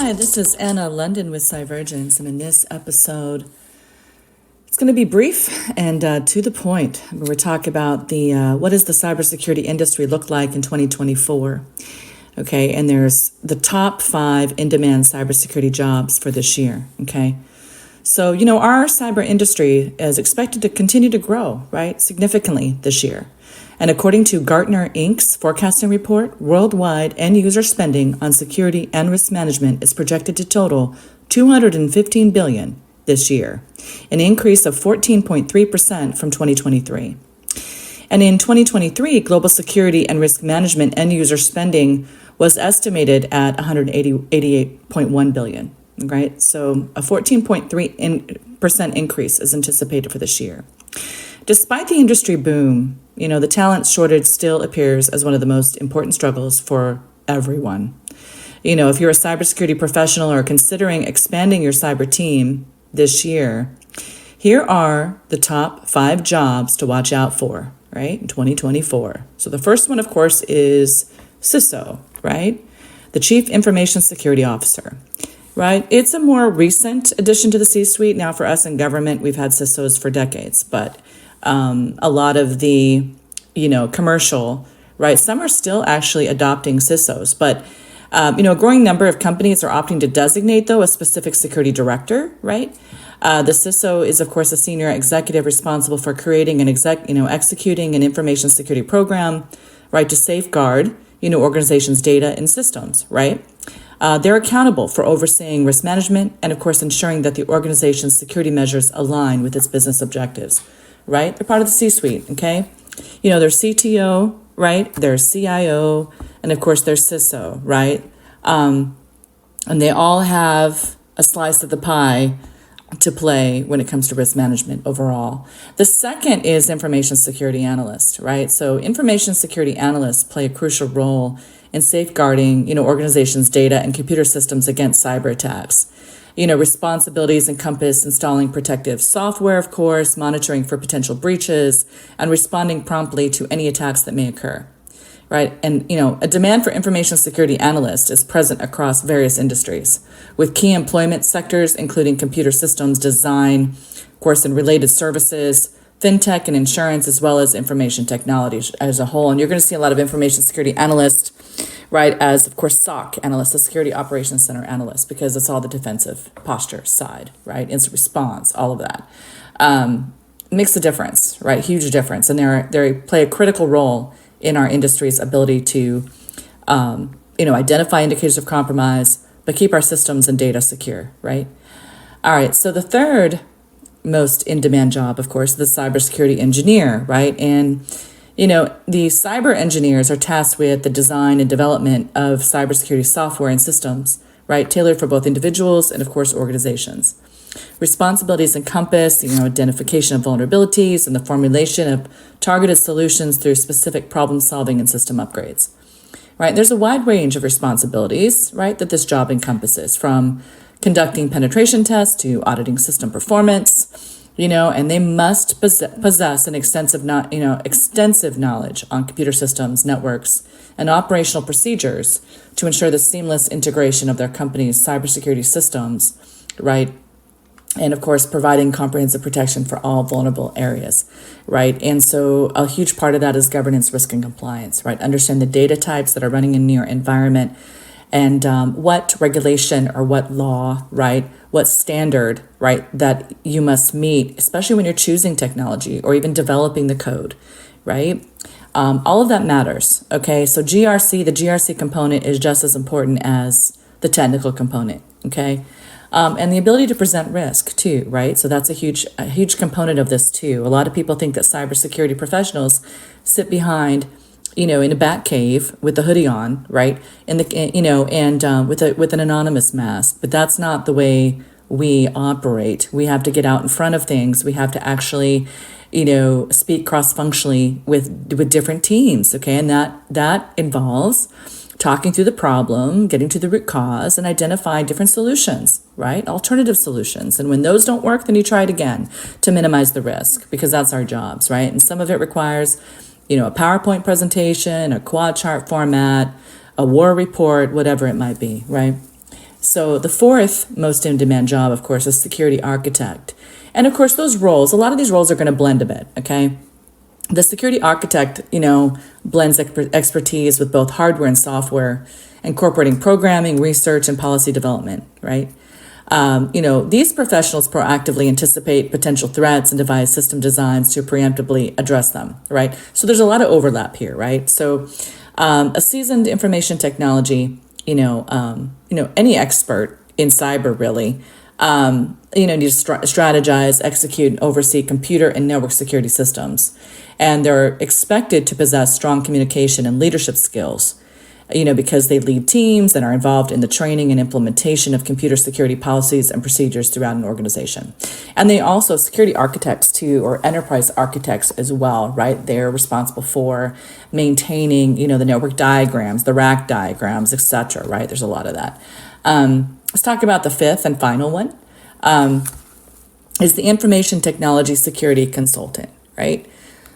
Hi, this is Anna London with Cyvergence, and in this episode, it's going to be brief and to the point. We're talking about what does the cybersecurity industry look like in 2024? Okay, and there's the top 5 in-demand cybersecurity jobs for this year. Okay, so our cyber industry is expected to continue to grow, right, significantly this year. And according to Gartner Inc.'s forecasting report, worldwide end-user spending on security and risk management is projected to total $215 billion this year, an increase of 14.3% from 2023. And in 2023, global security and risk management end-user spending was estimated at $188.1 billion, right? So a 14.3% increase is anticipated for this year. Despite the industry boom, the talent shortage still appears as one of the most important struggles for everyone. If you're a cybersecurity professional or considering expanding your cyber team this year, here are the top 5 jobs to watch out for, right, in 2024. So the first one, of course, is CISO, right? The Chief Information Security Officer, right? It's a more recent addition to the C-suite. Now, for us in government, we've had CISOs for decades, but a lot of the, commercial, right? Some are still actually adopting CISOs, but, a growing number of companies are opting to designate, though, a specific security director, right? The CISO is, of course, a senior executive responsible for creating and executing an information security program, right, to safeguard, organizations' data and systems, right? They're accountable for overseeing risk management and, of course, ensuring that the organization's security measures align with its business objectives. Right? They're part of the C-suite, okay? There's CTO, right? There's CIO, and of course there's CISO, right? And they all have a slice of the pie to play when it comes to risk management overall. The second is information security analyst, right? So information security analysts play a crucial role in safeguarding, organizations' data and computer systems against cyber attacks. Responsibilities encompass installing protective software, of course, monitoring for potential breaches, and responding promptly to any attacks that may occur, right? And, a demand for information security analysts is present across various industries, with key employment sectors, including computer systems design, of course, and related services, fintech and insurance, as well as information technology as a whole. And you're going to see a lot of information security analysts, right, as, of course, SOC analysts, the Security Operations Center analysts, because it's all the defensive posture side, right, instant response, all of that. Makes a difference, right, huge difference. And they play a critical role in our industry's ability to, identify indicators of compromise, but keep our systems and data secure, right? All right, so the third most in-demand job, of course, the cybersecurity engineer, right? And, the cyber engineers are tasked with the design and development of cybersecurity software and systems, right, tailored for both individuals and, of course, organizations. Responsibilities encompass, identification of vulnerabilities and the formulation of targeted solutions through specific problem solving and system upgrades, right? There's a wide range of responsibilities, right, that this job encompasses, from conducting penetration tests to auditing system performance, and they must possess an extensive knowledge on computer systems, networks, and operational procedures to ensure the seamless integration of their company's cybersecurity systems, right? And of course, providing comprehensive protection for all vulnerable areas, right? And so a huge part of that is governance, risk, and compliance, right? Understand the data types that are running in your environment, and what regulation or what law, right, what standard, right, that you must meet, especially when you're choosing technology or even developing the code, right? All of that matters, okay? So the GRC component is just as important as the technical component, okay? And the ability to present risk too, right? So that's a huge component of this too. A lot of people think that cybersecurity professionals sit behind, in a bat cave with the hoodie on, right? And with an anonymous mask, but that's not the way we operate. We have to get out in front of things. We have to actually, speak cross-functionally with different teams, okay? And that involves talking through the problem, getting to the root cause, and identifying different solutions, right? Alternative solutions. And when those don't work, then you try it again to minimize the risk, because that's our jobs, right? And some of it requires, a PowerPoint presentation, a quad chart format, a war report, whatever it might be, right? So the fourth most in-demand job, of course, is security architect. And of course, those roles, a lot of these roles are going to blend a bit, okay? The security architect, blends expertise with both hardware and software, incorporating programming, research, and policy development, right? These professionals proactively anticipate potential threats and devise system designs to preemptively address them, right? So there's a lot of overlap here, right? So a seasoned information technology, any expert in cyber really, need to strategize, execute, and oversee computer and network security systems. And they're expected to possess strong communication and leadership skills, because they lead teams and are involved in the training and implementation of computer security policies and procedures throughout an organization. And they also, security architects too, or enterprise architects as well, right? They're responsible for maintaining, the network diagrams, the rack diagrams, etc., right? There's a lot of that. Let's talk about the fifth and final one, is the information technology security consultant, right?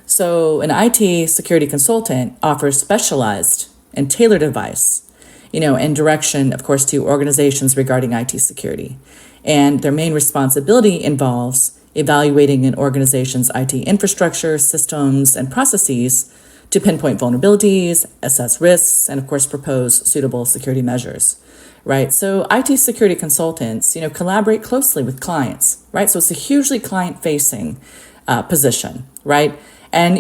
So an IT security consultant offers specialized and tailored advice, and direction, of course, to organizations regarding IT security. And their main responsibility involves evaluating an organization's IT infrastructure, systems, and processes to pinpoint vulnerabilities, assess risks, and of course, propose suitable security measures, right? So IT security consultants, collaborate closely with clients, right? So it's a hugely client-facing position, right? And,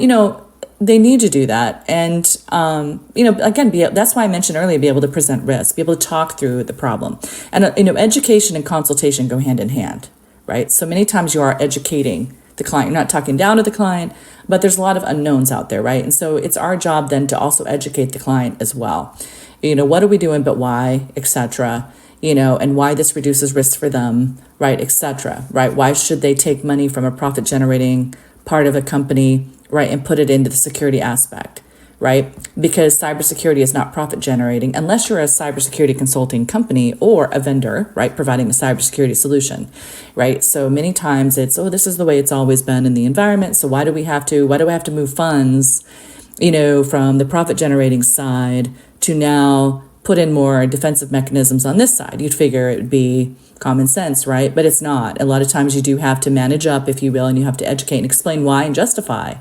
they need to do that. And, again, that's why I mentioned earlier, be able to present risk, be able to talk through the problem. And, education and consultation go hand in hand, right? So many times you are educating the client. You're not talking down to the client, but there's a lot of unknowns out there, right? And so it's our job then to also educate the client as well. What are we doing, but why, etc., and why this reduces risk for them, right, etc., right? Why should they take money from a profit-generating part of a company, right, and put it into the security aspect, right? Because cybersecurity is not profit generating unless you're a cybersecurity consulting company or a vendor, right, providing a cybersecurity solution, right? So many times it's, this is the way it's always been in the environment. So why do I have to move funds, from the profit generating side to now put in more defensive mechanisms on this side? You'd figure it would be common sense, right? But it's not. A lot of times you do have to manage up, if you will, and you have to educate and explain why and justify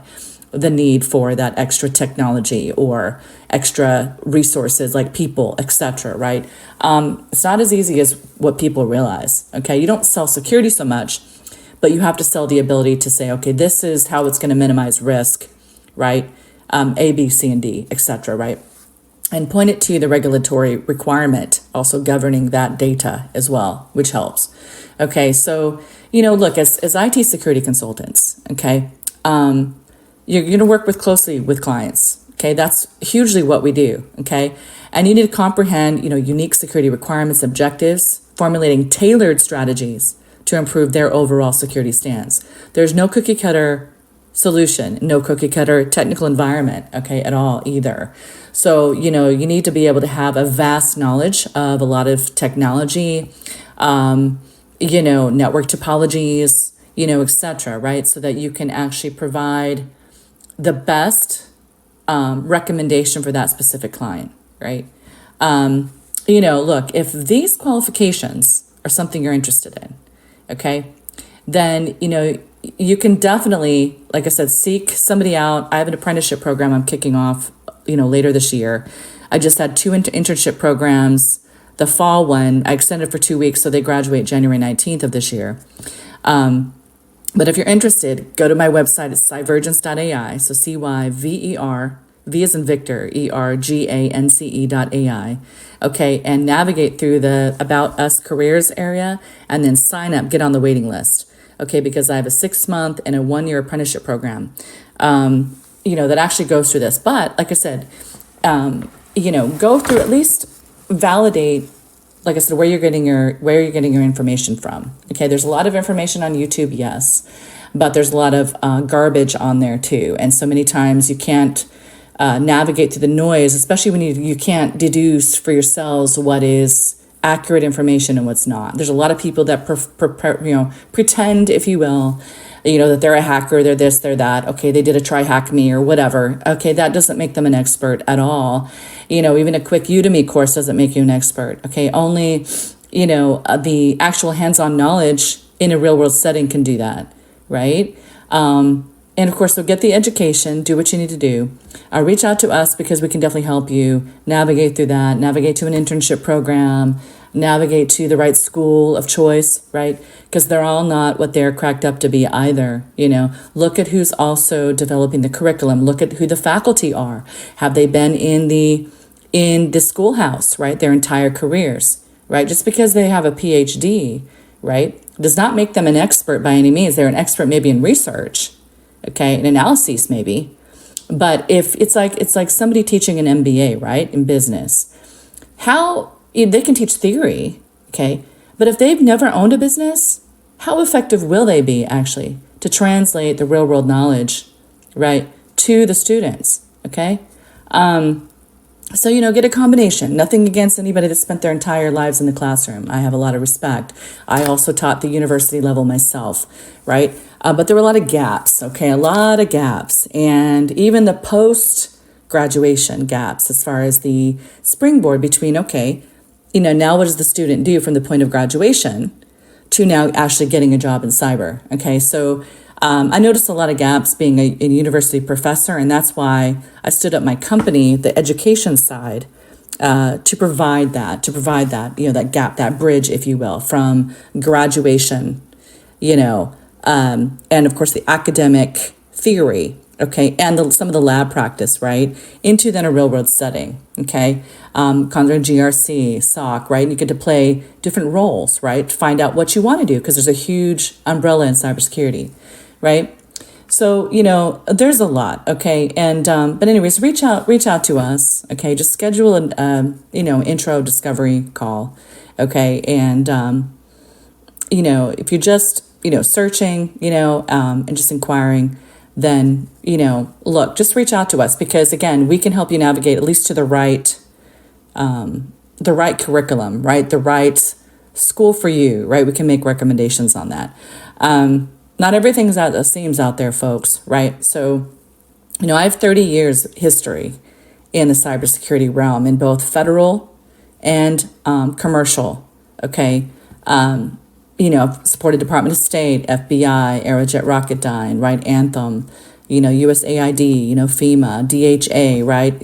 the need for that extra technology or extra resources like people, etc., right? It's not as easy as what people realize, okay? You don't sell security so much, but you have to sell the ability to say, okay, this is how it's going to minimize risk, right? A, B, C, and D, etc., right? And point it to the regulatory requirement also governing that data as well, which helps. Okay, so, look, as IT security consultants, okay, you're going to work closely with clients, okay? That's hugely what we do, okay? And you need to comprehend, unique security requirements, objectives, formulating tailored strategies to improve their overall security stance. There's no cookie cutter solution, no cookie cutter technical environment, okay, at all either. So, you need to be able to have a vast knowledge of a lot of technology, network topologies, etc., right? So that you can actually provide the best recommendation for that specific client, right? Look, if these qualifications are something you're interested in, okay, then, you can definitely, like I said, seek somebody out. I have an apprenticeship program I'm kicking off, later this year. I just had 2 internship programs. The fall one, I extended for 2 weeks, so they graduate January 19th of this year. But if you're interested, go to my website. It's cyvergence.ai. So CYVER, V as in Victor, ERGANCE.ai. Okay, and navigate through the About Us careers area and then sign up, get on the waiting list. Okay, because I have a 6-month and a 1-year apprenticeship program, that actually goes through this. But like I said, go through, at least validate, like I said, where you're getting your information from. Okay, there's a lot of information on YouTube, yes, but there's a lot of garbage on there too. And so many times you can't navigate through the noise, especially when you can't deduce for yourselves what is accurate information and what's not. There's a lot of people that pretend, if you will, that they're a hacker, they're this, they're that. Okay, they did a try hack me or whatever. Okay, that doesn't make them an expert at all. Even a quick Udemy course doesn't make you an expert. Okay, only the actual hands-on knowledge in a real-world setting can do that, right? And of course, so get the education, do what you need to do. Reach out to us because we can definitely help you navigate through that, navigate to an internship program, navigate to the right school of choice, right? Because they're all not what they're cracked up to be either. Look at who's also developing the curriculum. Look at who the faculty are. Have they been in the schoolhouse, right, their entire careers, right? Just because they have a PhD, right, does not make them an expert by any means. They're an expert maybe in research, okay, in analyses maybe. But if it's like somebody teaching an MBA, right, in business, how they can teach theory, okay, but if they've never owned a business, how effective will they be actually to translate the real world knowledge, right, to the students, okay? So, get a combination. Nothing against anybody that spent their entire lives in the classroom. I have a lot of respect. I also taught the university level myself, right? But there were a lot of gaps, okay? A lot of gaps. And even the post-graduation gaps as far as the springboard between, okay, now what does the student do from the point of graduation to now actually getting a job in cyber, okay? So I noticed a lot of gaps being a university professor, and that's why I stood up my company, the education side, to provide that, that gap, that bridge, if you will, from graduation, and of course the academic theory, okay, and some of the lab practice, right, into then a real world setting, okay, contra GRC, SOC, right, and you get to play different roles, right, to find out what you want to do, because there's a huge umbrella in cybersecurity. Right. So, there's a lot. OK. And but anyways, reach out to us. OK. Just schedule an, intro discovery call. OK. And, if you're just, searching, and just inquiring, then, look, just reach out to us because, again, we can help you navigate at least to the right curriculum, right? The right school for you. Right. We can make recommendations on that. Not everything's seems out there, folks, right? So, I have 30 years history in the cybersecurity realm in both federal and commercial, okay? I've supported Department of State, FBI, Aerojet Rocketdyne, right? Anthem, USAID, FEMA, DHA, right?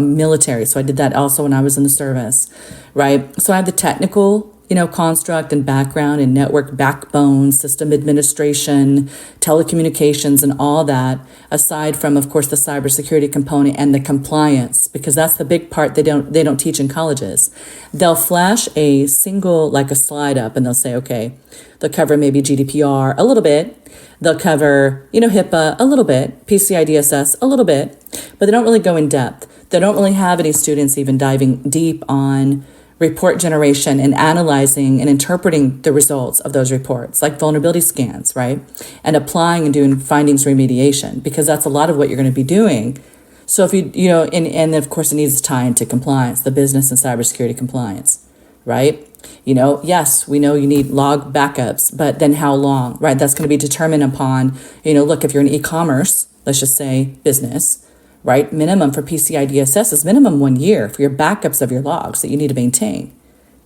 Military. So I did that also when I was in the service, right? So I have the technical construct and background and network backbone, system administration, telecommunications, and all that, aside from, of course, the cybersecurity component and the compliance, because that's the big part they don't teach in colleges. They'll flash a single, like a slide up, and they'll say, okay, they'll cover maybe GDPR a little bit. They'll cover, HIPAA a little bit, PCI DSS a little bit, but they don't really go in depth. They don't really have any students even diving deep on report generation and analyzing and interpreting the results of those reports, like vulnerability scans, right? And applying and doing findings remediation, because that's a lot of what you're going to be doing. So if and of course it needs to tie into compliance, the business and cybersecurity compliance, right? Yes, we know you need log backups, but then how long, right? That's going to be determined upon, look, if you're in e-commerce, let's just say business, right? Minimum for PCI DSS is minimum 1 year for your backups of your logs that you need to maintain,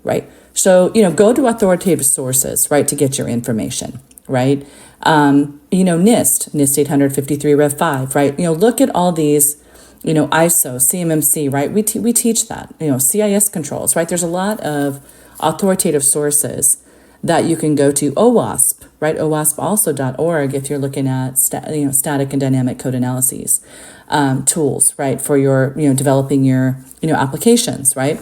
right? So, go to authoritative sources, right, to get your information, right? NIST 853 Rev 5, right? Look at all these, ISO, CMMC, right? We teach that, CIS controls, right? There's a lot of authoritative sources that you can go to. OWASP, right? OWASPalso.org if you're looking at static and dynamic code analyses. Tools, right, for your, developing your, applications, right?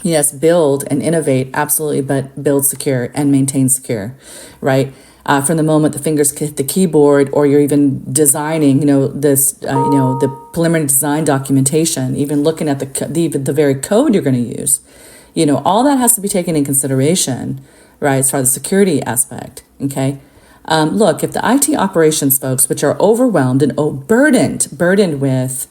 Yes, build and innovate, absolutely, but build secure and maintain secure, right? From the moment the fingers hit the keyboard or you're even designing, the preliminary design documentation, even looking at the very code you're going to use, all that has to be taken in consideration, right, as far as the security aspect, okay? Look, if the IT operations folks, which are overwhelmed and burdened with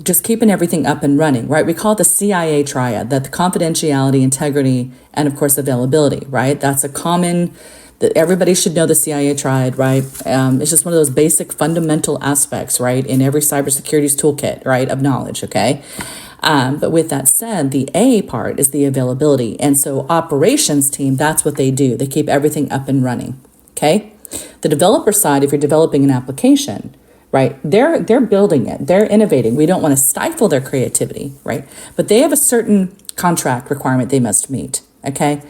just keeping everything up and running, right? We call it the CIA triad, that the confidentiality, integrity, and of course availability, right? That's a common, that everybody should know the CIA triad, right? It's just one of those basic fundamental aspects, right, in every cybersecurity's toolkit, right, of knowledge, okay? But with that said, the A part is the availability. And so operations team, that's what they do. They keep everything up and running, okay? The developer side, if you're developing an application, right, they're building it, they're innovating. We don't want to stifle their creativity, right? But they have a certain contract requirement they must meet, okay?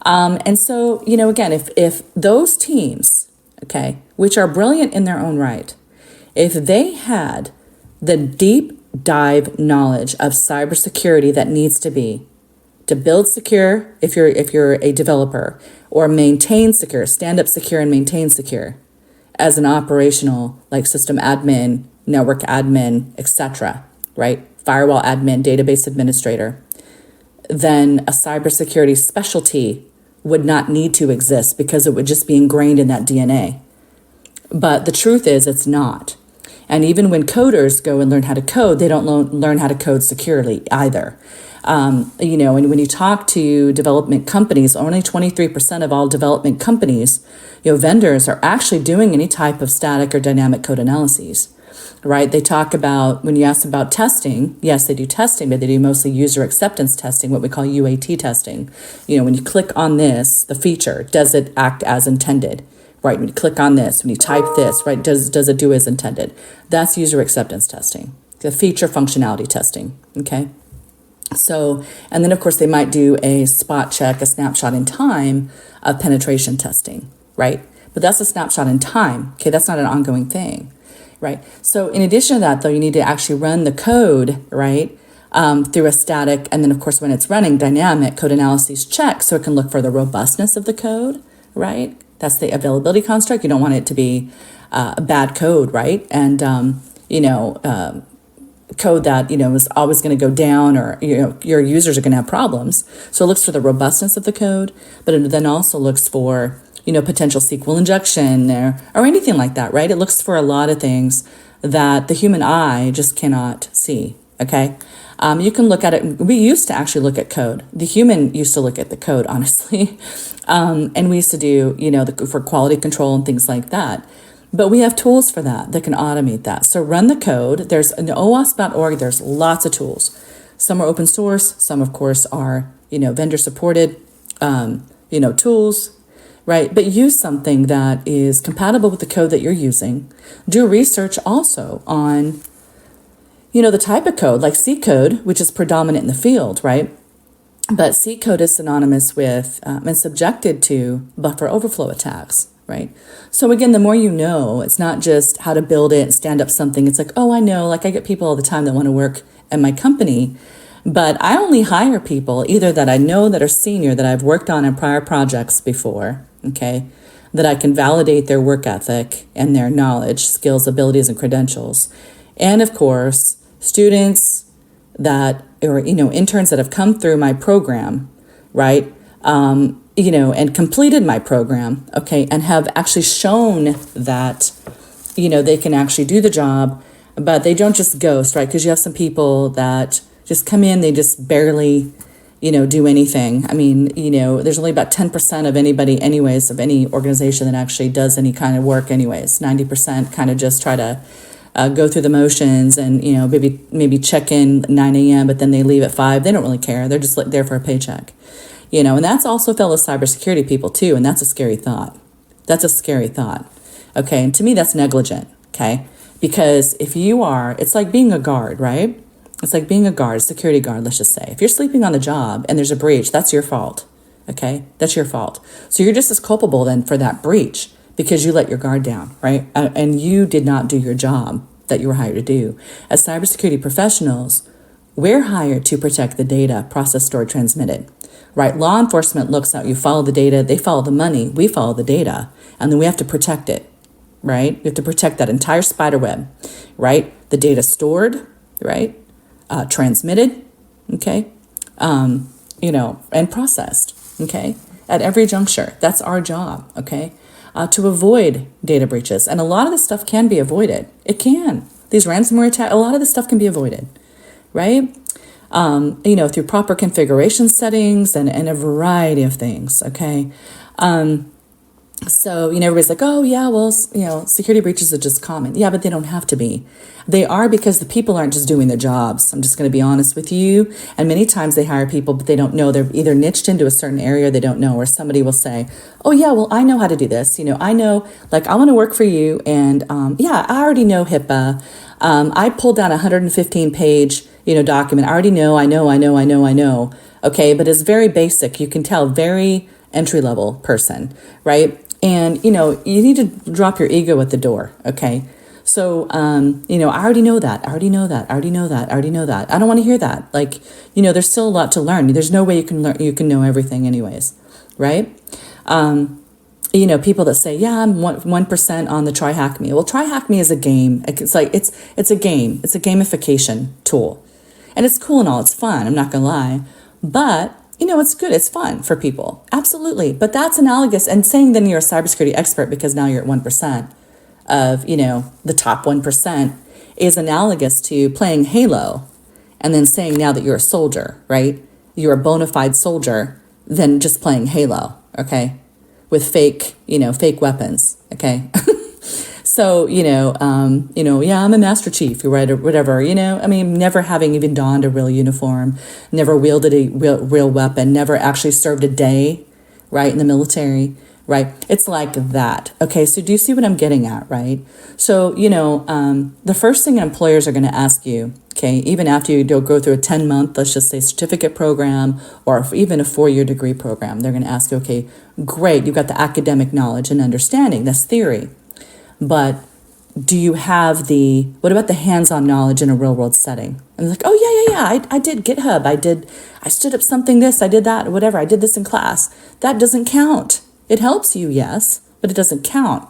And so, again, if those teams, okay, which are brilliant in their own right, if they had the deep dive knowledge of cybersecurity that needs to be to build secure, if you're a developer, or maintain secure, stand up secure and maintain secure as an operational, like system admin, network admin, etc., right? Firewall admin, database administrator, then a cybersecurity specialty would not need to exist because it would just be ingrained in that DNA. But the truth is it's not. And even when coders go and learn how to code, they don't learn how to code securely either. And when you talk to development companies, only 23% of all development companies, vendors are actually doing any type of static or dynamic code analyses, right? They talk about, when you ask about testing, yes, they do testing, but they do mostly user acceptance testing, what we call UAT testing. When you click on this, the feature, does it act as intended? Right, when you click on this, when you type this, right, does it do as intended? That's user acceptance testing, the feature functionality testing, okay? So, and then of course they might do a spot check, a snapshot in time of penetration testing, right? But that's a snapshot in time, okay? That's not an ongoing thing, right? So in addition to that, though, you need to actually run the code, right, through a static, and then of course when it's running, dynamic code analysis check, so it can look for the robustness of the code, right? That's the availability construct. You don't want it to be a bad code, right? And, code that, is always going to go down, or, your users are going to have problems. So it looks for the robustness of the code, but it then also looks for, potential SQL injection or anything like that, right? It looks for a lot of things that the human eye just cannot see, okay? You can look at it. We used to actually look at code. The human used to look at the code, honestly. And we used to do, for quality control and things like that. But we have tools for that can automate that. So run the code. There's in OWASP.org, there's lots of tools. Some are open source. Some, of course, are, vendor supported, tools, right? But use something that is compatible with the code that you're using. Do research also on the type of code, like C code, which is predominant in the field, right? But C code is synonymous with and subjected to buffer overflow attacks, right? So again, the more you know, it's not just how to build it and stand up something. It's like, oh, I know, like I get people all the time that want to work at my company, but I only hire people either that I know that are senior, that I've worked on in prior projects before, okay, that I can validate their work ethic and their knowledge, skills, abilities, and credentials. And of course, students that, or, interns that have come through my program, right? And completed my program, okay, and have actually shown that, they can actually do the job, but they don't just ghost, right? Because you have some people that just come in, they just barely, do anything. I mean, there's only about 10% of anybody anyways, of any organization that actually does any kind of work anyways. 90% kind of just try to go through the motions and, maybe check in at 9 a.m., but then they leave at 5. They don't really care. They're just there for a paycheck, and that's also fellow cybersecurity people too. And that's a scary thought. That's a scary thought. Okay. And to me, that's negligent. Okay. Because if you are, it's like being a guard, right? It's like being a guard, a security guard, let's just say. If you're sleeping on the job and there's a breach, that's your fault. Okay. That's your fault. So you're just as culpable then for that breach, because you let your guard down, right? And you did not do your job that you were hired to do. As cybersecurity professionals, we're hired to protect the data, processed, stored, transmitted, right? Law enforcement looks at you, follow the data, they follow the money, we follow the data, and then we have to protect it, right? We have to protect that entire spider web, right? The data stored, right? Transmitted, okay? And processed, okay? At every juncture, that's our job, okay? To avoid data breaches. And a lot of this stuff can be avoided. It can. These ransomware attacks, a lot of this stuff can be avoided, right? Through proper configuration settings and a variety of things, okay? So, everybody's like, oh, yeah, well, security breaches are just common. Yeah, but they don't have to be. They are because the people aren't just doing their jobs. I'm just going to be honest with you. And many times they hire people, but they don't know. They're either niched into a certain area they don't know, or somebody will say, oh, yeah, well, I know how to do this. I know, like, I want to work for you. And yeah, I already know HIPAA. I pulled down a 115 page, document. I already know, I know. Okay, but it's very basic. You can tell, very entry level person, right? And, you need to drop your ego at the door. Okay. So, I already know that. I already know that. I already know that. I already know that. I don't want to hear that. Like, there's still a lot to learn. There's no way you can learn, you can know everything anyways. Right. People that say, yeah, I'm 1% on the Try Hack Me. Well, Try Hack Me is a game. It's like, it's a game. It's a gamification tool. And it's cool and all. It's fun. I'm not going to lie. But it's good. It's fun for people. Absolutely. But that's analogous. And saying then you're a cybersecurity expert because now you're at 1% of, the top 1% is analogous to playing Halo and then saying now that you're a soldier, right? You're a bona fide soldier than just playing Halo, okay? With fake weapons, okay? So, yeah, I'm a Master Chief, right, or whatever, never having even donned a real uniform, never wielded a real weapon, never actually served a day, right, in the military, right? It's like that, okay? So do you see what I'm getting at, right? So, the first thing employers are going to ask you, okay, even after you go through a 10-month, let's just say, certificate program, or even a 4-year degree program, they're going to ask you, okay, great, you've got the academic knowledge and understanding, that's theory. But do you have what about the hands-on knowledge in a real world setting? And like, oh, yeah. I did GitHub. I stood up something this, I did that, whatever. I did this in class. That doesn't count. It helps you, yes, but it doesn't count.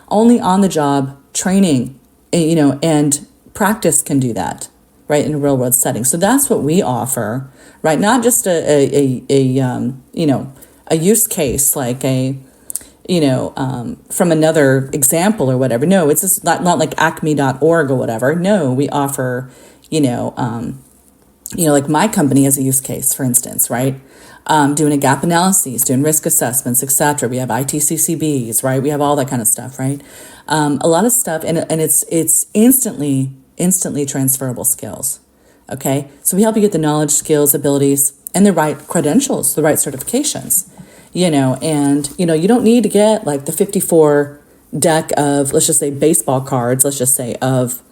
Only on the job training, and practice can do that, right, in a real world setting. So that's what we offer, right? Not just a use case like from another example or whatever. No, it's just not like acme.org or whatever. No, we offer, like my company as a use case, for instance, right? Doing a gap analysis, doing risk assessments, etc. We have ITCCBs, right? We have all that kind of stuff, right? A lot of stuff, and it's instantly transferable skills. Okay, so we help you get the knowledge, skills, abilities, and the right credentials, the right certifications. And you don't need to get like the 54 deck of, let's just say, baseball cards, let's just say, of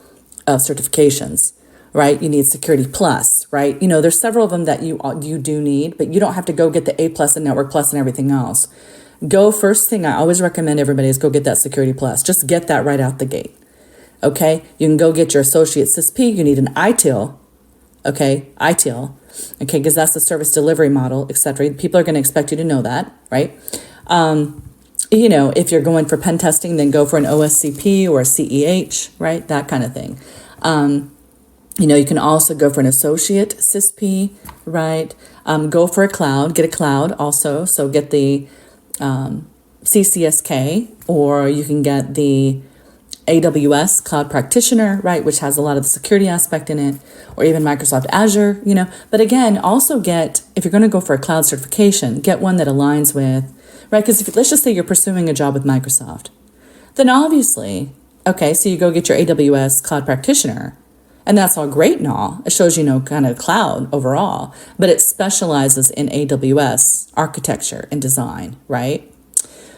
certifications, right? You need Security Plus, right? There's several of them that you do need, but you don't have to go get the A Plus and Network Plus and everything else. First thing I always recommend everybody is go get that Security Plus. Just get that right out the gate, okay? You can go get your Associate CISP. You need an ITIL, okay? ITIL. Okay, because that's the service delivery model, etc. People are going to expect you to know that, right? If you're going for pen testing, then go for an OSCP or a CEH, right? That kind of thing. You can also go for an associate CISP, right? Go for a cloud, get a cloud also. So get the CCSK, or you can get the AWS Cloud Practitioner, right, which has a lot of the security aspect in it, or even Microsoft Azure, But again, also if you're going to go for a cloud certification, get one that aligns with, right, because let's just say you're pursuing a job with Microsoft, then obviously, okay, so you go get your AWS Cloud Practitioner, and that's all great and all. It shows, kind of cloud overall, but it specializes in AWS architecture and design, right?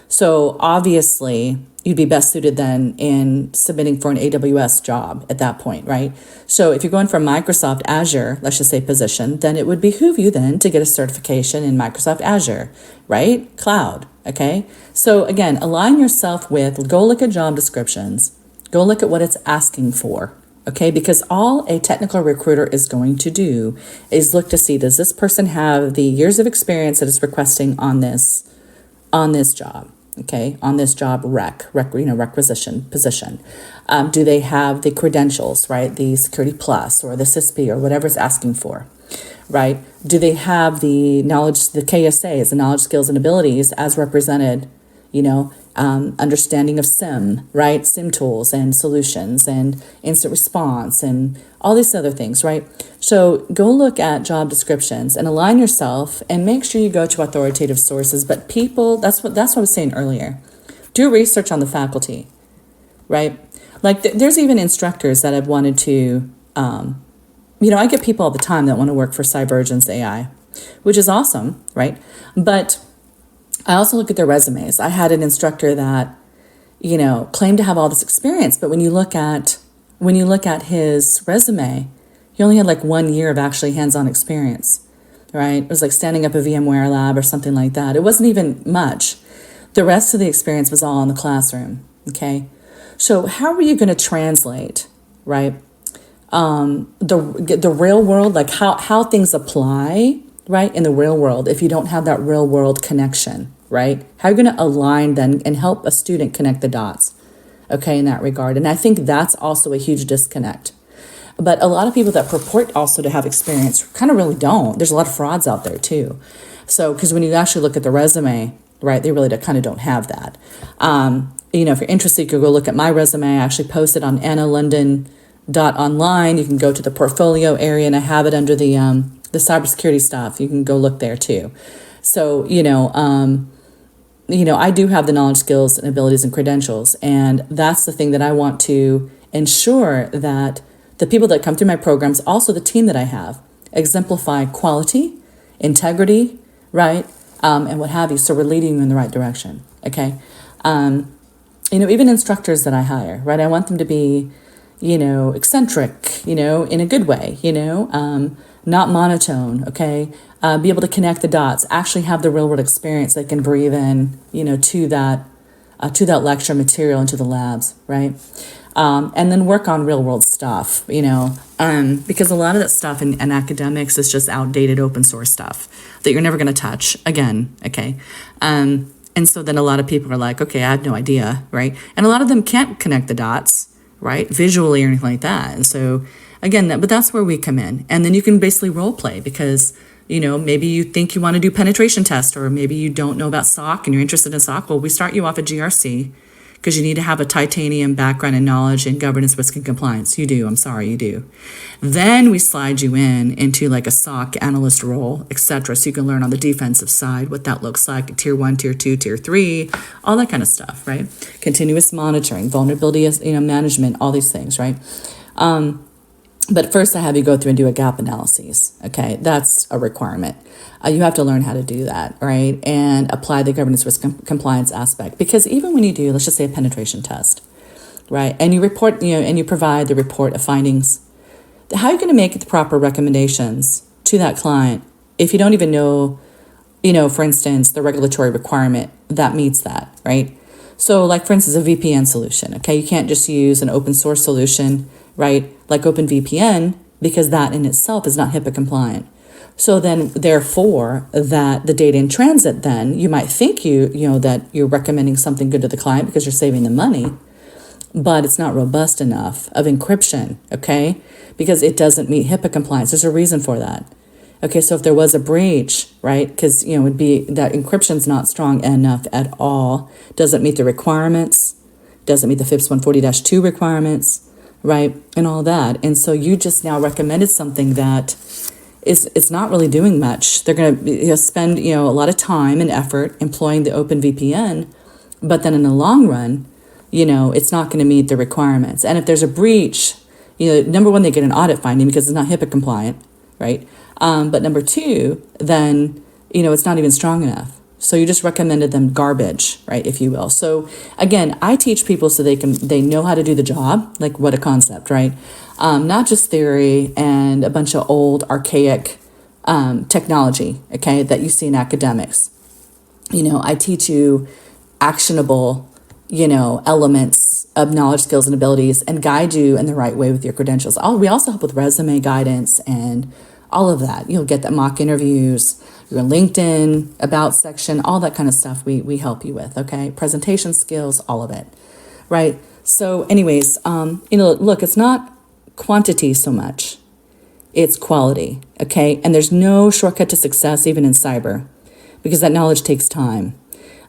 So obviously, you'd be best suited then in submitting for an AWS job at that point, right? So if you're going for a Microsoft Azure, let's just say position, then it would behoove you then to get a certification in Microsoft Azure, right? Cloud, okay? So again, align yourself go look at job descriptions, go look at what it's asking for, okay? Because all a technical recruiter is going to do is look to see, does this person have the years of experience that it's requesting on this job? Okay, on this job requisition position. Do they have the credentials, right? The Security Plus or the CISP or whatever it's asking for, right? Do they have the knowledge, the KSAs, the knowledge, skills, and abilities as represented, understanding of SIM, right? SIM tools and solutions and instant response and all these other things, right? So go look at job descriptions and align yourself and make sure you go to authoritative sources. But people, that's what I was saying earlier. Do research on the faculty, right? Like there's even instructors that have wanted to, I get people all the time that want to work for Cybergence AI, which is awesome, right? But I also look at their resumes. I had an instructor that, claimed to have all this experience, but when you look at his resume, he only had like 1 year of actually hands-on experience, right? It was like standing up a VMware lab or something like that. It wasn't even much. The rest of the experience was all in the classroom, okay? So how are you going to translate, right, the real world, like how things apply, right, in the real world if you don't have that real world connection, right? How are you going to align then and help a student connect the dots, okay, in that regard? And I think that's also a huge disconnect. But a lot of people that purport also to have experience kind of really don't. There's a lot of frauds out there too. So, because when you actually look at the resume, right, they really kind of don't have that. If you're interested, you could go look at my resume. I actually posted on annalondon.online. You can go to the portfolio area, and I have it under the cybersecurity stuff. You can go look there too. So, I do have the knowledge, skills, and abilities and credentials. And that's the thing that I want to ensure that the people that come through my programs, also the team that I have, exemplify quality, integrity, right? And what have you. So we're leading you in the right direction. Okay. Even instructors that I hire, right? I want them to be, eccentric, in a good way, not monotone. Okay. Be able to connect the dots, actually have the real world experience they can breathe in, to that lecture material, into the labs, right? And then work on real world stuff, because a lot of that stuff in academics is just outdated open source stuff that you're never going to touch again. Okay. And so then a lot of people are like, okay, I had no idea. Right. And a lot of them can't connect the dots, right, visually or anything like that. And so again, but that's where we come in. And then you can basically role play because, maybe you think you want to do penetration test, or maybe you don't know about SOC and you're interested in SOC. Well, we start you off at GRC. Because you need to have a titanium background and knowledge in governance, risk, and compliance. You do. I'm sorry, you do. Then we slide you into like a SOC analyst role, etc. So you can learn on the defensive side what that looks like, tier 1, tier 2, tier 3, all that kind of stuff, right? Continuous monitoring, vulnerability, management, all these things, right? But first I have you go through and do a gap analysis. Okay, that's a requirement. You have to learn how to do that, right? And apply the governance risk compliance aspect. Because even when you do, let's just say a penetration test, right? And you report, and you provide the report of findings, how are you going to make the proper recommendations to that client if you don't even know, for instance, the regulatory requirement that meets that, right? So like, for instance, a VPN solution, okay? You can't just use an open source solution, right? Like OpenVPN, because that in itself is not HIPAA compliant. So then, therefore, that the data in transit, then you might think that you're recommending something good to the client because you're saving them money, but it's not robust enough of encryption, okay? Because it doesn't meet HIPAA compliance. There's a reason for that. Okay, so if there was a breach, right, because, it would be that encryption's not strong enough at all, doesn't meet the requirements, doesn't meet the FIPS 140-2 requirements, right, and all that. And so you just now recommended something that it's not really doing much. They're going to spend, a lot of time and effort employing the OpenVPN, but then in the long run, it's not going to meet the requirements. And if there's a breach, number one, they get an audit finding because it's not HIPAA compliant, right? But number two, then, it's not even strong enough. So you just recommended them garbage, right, if you will. So again, I teach people so they know how to do the job, like what a concept, right? Not just theory and a bunch of old archaic technology, okay, that you see in academics. I teach you actionable, elements of knowledge, skills, and abilities and guide you in the right way with your credentials. We also help with resume guidance and all of that. You'll get the mock interviews, your LinkedIn about section, all that kind of stuff we help you with, okay? Presentation skills, all of it, right? So anyways, look, it's not quantity so much. It's quality, okay? And there's no shortcut to success even in cyber because that knowledge takes time.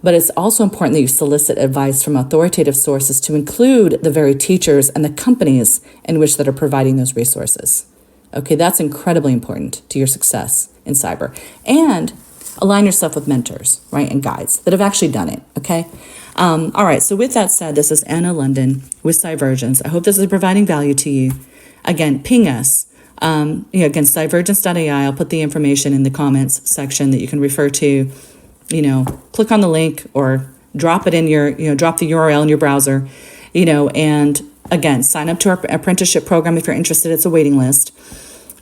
But it's also important that you solicit advice from authoritative sources to include the very teachers and the companies in which that are providing those resources. Okay, that's incredibly important to your success in cyber. And align yourself with mentors, right, and guides that have actually done it, okay? All right, so with that said, this is Anna London with Cyvergence. I hope this is providing value to you. Again, ping us. Again, cyvergence.ai. I'll put the information in the comments section that you can refer to. Click on the link or drop it in drop the URL in your browser, and again, sign up to our apprenticeship program if you're interested. It's a waiting list.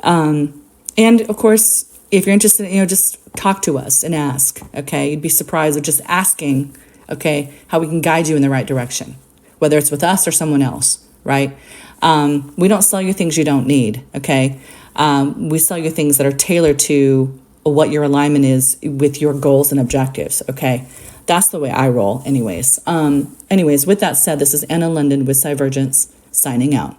And of course, if you're interested, just talk to us and ask, okay? You'd be surprised of just asking, okay, how we can guide you in the right direction, whether it's with us or someone else, right? We don't sell you things you don't need, okay? We sell you things that are tailored to what your alignment is with your goals and objectives, okay? That's the way I roll anyways. With that said, this is Anna London with Cyvergence signing out.